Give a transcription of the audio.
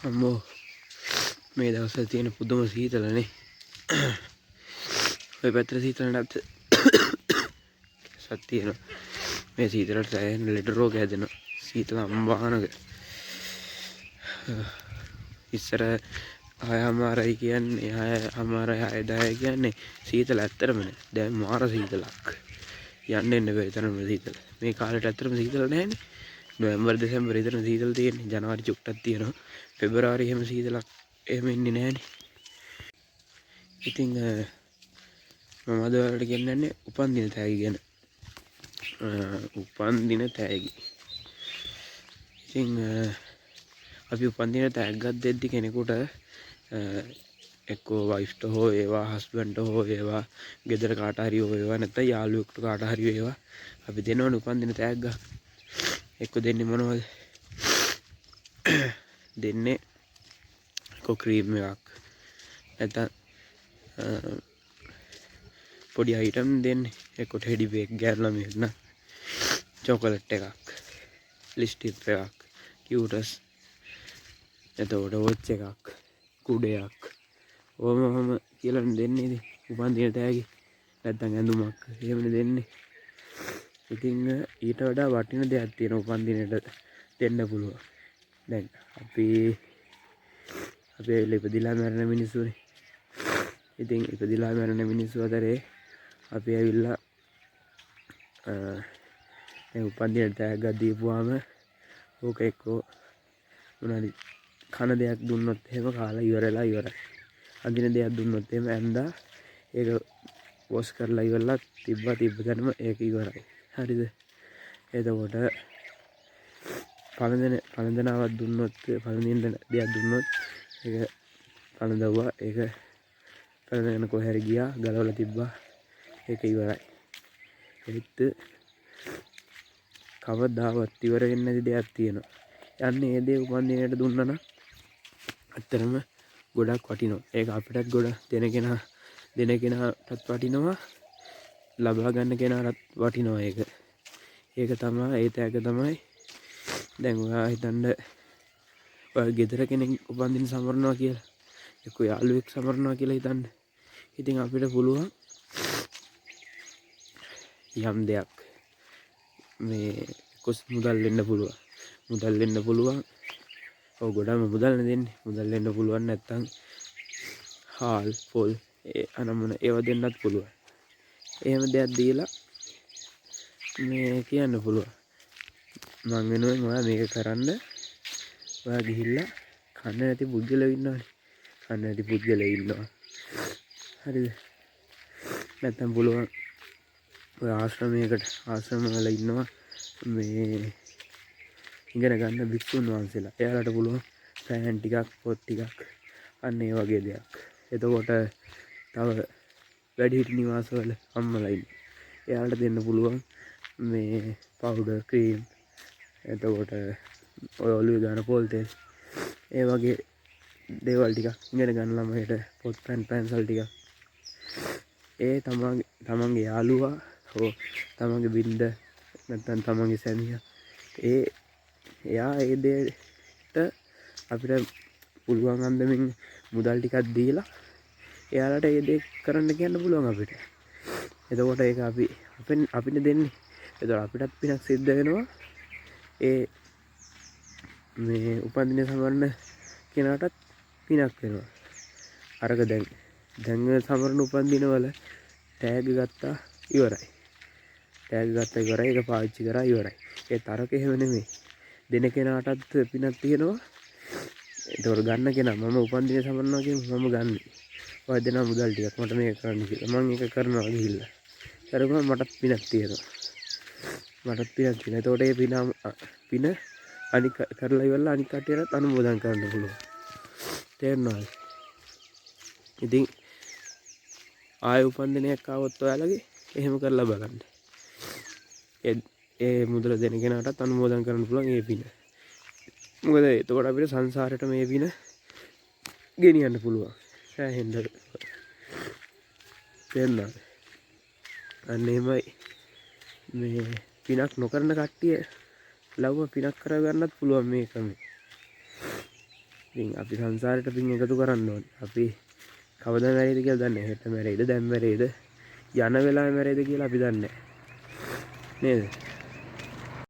අම්මෝ මේ දවස්වල තියෙන පුදුම සීතලනේ. ඔය පැත්තට සීතල නැත්ද? සත් තියෙනවා. මේ සීතලට සෑහෙන ලෙඩ රෝග හැදෙනවා. සීතල අම්බානක. ඉස්සර 6:00 කියන්නේ 6:00 කියන්නේ සීතල ඇත්තරම නෑ. දැන් මාර සීතලක්. යන්න එන්න බැරි තරම සීතල. මේ කාලේට ඇත්තරම සීතල නැහැනේ. නොවැම්බර් දෙසැම්බර් විතර සීතල තියෙන්නේ. ජනවාරි චුට්ටක් තියෙනවා. පෙබරවාරි එහෙම සීතලක් එහෙම එන්නේ නැහැනේ. ඉතින් මම අද ඔයාලට කියන්නේ උපන්දින තෑගි ගැන. උපන්දින තෑගි. ඉතින් අපි උපන්දින තෑග්ගක් දෙද්දි කෙනෙකුට එක්කෝ වයිෆ්ට හෝ ඒවා හස්බන්ඩ්ට හෝ ඒවා ගෙදර කාට හරි හෝ ඒවා නැත්නම් යාළුවෙකුට කාට හරි ඒවා අපි දෙනවනේ උපන්දින තෑග්ගක්. එක්ක දෙන්නේ මොනවද? දෙන්නේ එක්කෝ ක්‍රීම් එකක් නැත්නම් පොඩි අයිටම් දෙන්නේ. එක්කෝ ටෙඩි බේක් ගෑනු ළමයෙක් නම් චොකලට් එකක්, ලිප්ස්ටික් එකක්, කියුටස්, එතකොට වොච් එකක්, කුඩයක්, ඔහොම කියලා දෙන්නේ. ඉතින් උපන්දින තෑගි නැත්නම් ඇඳුමක් එහෙමනේ දෙන්නේ. ඉතින් ඊට වඩා වටින දෙයක් තියෙනවා උපන්දිනේට දෙන්න පුළුවන්. දැන් අපි ඉපදිලා මැරෙන මිනිස්සුනේ. ඉතින් ඉපදිලා මැරෙන මිනිස්සු අතරේ අපි ඇවිල්ලා උපන්දින තෑග්ගක් දීපුවාම ඕක එක්කෝ මොනවාරි කන දෙයක් දුන්නොත් එහෙම කාලා ඉවරලා ඉවරයි. අඳින දෙයක් දුන්නොත් එහෙම ඇඳා ඒක වොෂ් කරලා ඉවරලා තිබ්බ තැනම ඒක ඉවරයි. හරිද? එතකොට පළඳනාවක් දුන්නොත් පළඳින්න දෙයක් දුන්නොත් ඒක පළඳවුවා ඒක පළඳගෙන කොහේ ගියා ගලවලා තිබ්බා ඒක ඉවරයි. ඒත් කවදාවත් ඉවර වෙන්නේ නැති දෙයක් තියෙනවා. යන්නේ ඒ දේ උපන්දිනේට දුන්නා නම් ඇත්තරම ගොඩක් වටිනවා. ඒක අපිටත් ගොඩක් දෙන කෙනාටත් වටිනවා. ලබා ගන්න කෙනාටත් වටිනවා ඒක. ඒක තමයි ඒ තෑග්ග තමයි. දැන් ඔයා හිතන්න ඔය ගෙදර කෙනෙක් උපන්දින සමරනවා කියලා. එක්ක යාළුවෙක් සමරනවා කියලා හිතන්න. ඉතින් අපිට පුළුවන් යම් දෙයක් මේ කොස් මුදල් වෙන්න පුළුවන්. මුදල් වෙන්න පුළුවන්. ඔව් ගොඩම මුදල් දෙන්නේ. මුදල් වෙන්න පුළුවන් නැත්තම් හාල් පොල් අනම්මන ඒව දෙන්නත් පුළුවන්. එහෙම දෙයක් දීලා මේ කියන්න පුළුවන්. මං වෙනුවෙන් ඔයා මේක කරන්න. ඔයා ගිහිල්ලා කන්න නැති පුද්ගලයෝ ඉන්නවනේ. කන්න නැති පුද්ගලයෝ ඉන්නවා. හරිද? නැත්තම් පුළුවන් ඔය ආශ්‍රම වල ඉන්නවා මේ ඉගෙන ගන්න භික්ෂුන් වහන්සේලා. එයාලට පුළුවන් පෑන් ටිකක් පොත් ටිකක් අන්න ඒ වගේ දෙයක්. එතකොට තව වැඩිහිටි නිවාසවල අම්මලා ඉන්නේ. එයාලට දෙන්න පුළුවන් මේ පවුඩර් ක්‍රීම් එතකොට ඔය ඔළුවේ දාන පොල් තෙල් ඒ වගේ දේවල් ටිකක් ඉගෙන ගන්න ළමයට පොත් පැන්සල් ටිකක් ඒ තමන්ගේ යාළුවා හෝ තමන්ගේ බිරිඳ නැත්නම් තමන්ගේ සැමියා එයා ඒ දෙයට අපිට පුළුවන් අන්දමින් මුදල් ටිකක් දීලා එයාලට ඒ දේ කරන්න කියන්න පුළුවන් අපිට. එතකොට ඒක අපිට දෙන්නේ. එතකොට අපිටත් පිනක් සිද්ධ වෙනවා. ඒ මේ උපන්දින සමරන කෙනාටත් පිනක් වෙනවා. අරක දැන් සමරන උපන්දින වල ටැග් ගත්තා ඉවරයි. ඒක පාවිච්චි කරා ඉවරයි. ඒ තරක එහෙම නෙමෙයි. දෙන කෙනාටත් පිනක් තියෙනවා. ඒතකොට ගන්න කෙනා මම උපන්දින සමරනවා කියන්නේ මම ගන්න. ඔය දෙන මුදල් ටිකක් මට මේක කරන්න කියලා. මම ඒක කරනවා ගිහිල්ලා. කරගම මටත් පිනක් තියෙනවා. එතකොට ඒ පින අනික කරලා ඉවරලා අනික කටියට අනුමෝදන් කරන්න පුළුවන්. තේරෙනවද? ඉතින් ආය උපන්දිනයක් ආවොත් ඔයාලගේ එහෙම කරලා බලන්න. ඒ මුදල දෙන කෙනාටත් අනුමෝදන් කරන්න පුළුවන් ඒ පින. මොකද එතකොට අපිට සංසාරයට මේ පින ගෙනියන්න පුළුවන්. සෑහෙන්න. තේරුණාද? අන්න එහෙමයි මේ පිනක් නොකරන කට්ටිය ලව්ව පිනක් කරගන්නත් පුළුවන් මේකම. ඉතින් අපි සංසාරයට පින් එකතු කරන්න ඕනේ. අපි කවදා මැරෙයිද කියලා දන්නේ නැහැ. හෙට මැරෙයිද, දැන් මැරෙයිද, යන වෙලාවෙ මැරෙයිද කියලා අපි දන්නේ නැහැ. නේද?